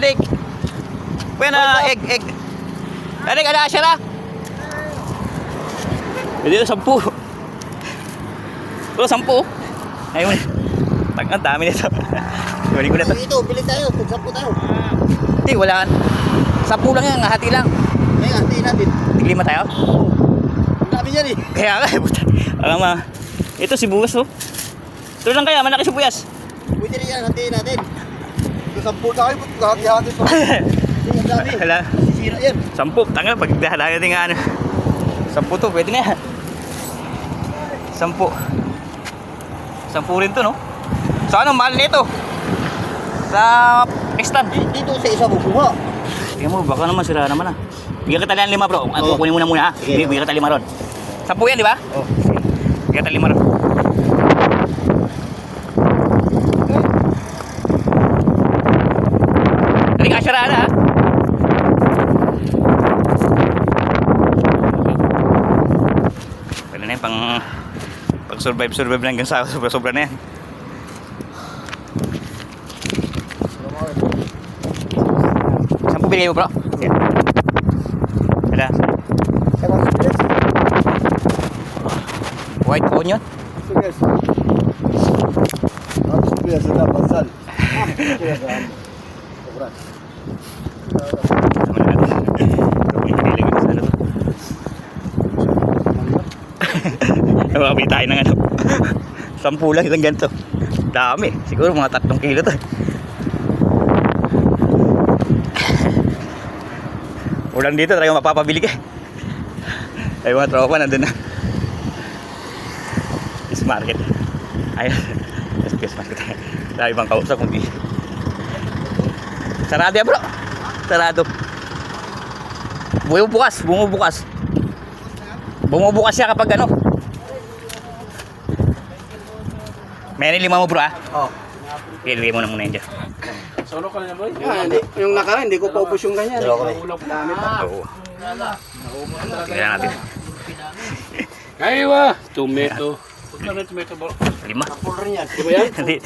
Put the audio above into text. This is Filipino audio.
Dik. Pwede na, egg. Dik, ada Asyara. Dito 10. Bro, 10. Ayun. Ang dami nito. Balik ko na to. Ito, bili tayo. Tag-10 tayo. Hindi, wala. 10 lang yan, hati lang. Ay, hati natin. Tig-5 tayo? Ang dami yan eh. Kaya nga, alam mo. Ito sibuyas oh. Ito lang kaya, malaki sibuyas. Pwede rin yan, hatiin natin. Ito 10 tayo, hati-hati pa. Ang dami. Hala. Sisira yan. 10, tanga, pag dahala natin nga ano. 10 to, pwede na yan. 10. 10 rin to, no? So ano, mahal nito? Sa extant. Dito sa isa bubuha. Tingnan mo, baka naman sira naman ah. Bigyan kita lang 5 bro. Oo. Kukunin mo na muna ha. Sige. Bigyan kita 5 ron. 10 yan, di ba? Oh. Bigyan kita 5 ron. Hindi ka sira na ha. Pwede na yan, pang survive na hanggang sa sobra na yan. Bigay mo bro. Yan. Ada. White onion. Sibuyas. Sibuyas na basal. Sobra. Nakakabili tayo ng ano. 10 lang isang ganito. Dami. Siguro mga 3 kilo to. Ulang dito talaga mapapabili ka. Ay mga tropa nandun na. Fish market. Ayun. Fish market. Dahil ibang kausap kung di. Sarado yan bro. Sarado. Bumubukas. Bumubukas siya kapag ano. May nilima mo bro ah. Oh. Ilagay mo na muna yun dyan. Solo ka na boy? Hindi. Yung nakaraan, hindi ko paubos yung ganyan. Ulam dami pa. Oo. Tingnan natin. Aywa! Tomato. Pagka may tomato bro. 5. Full rin yan. Di ba yan? Hindi.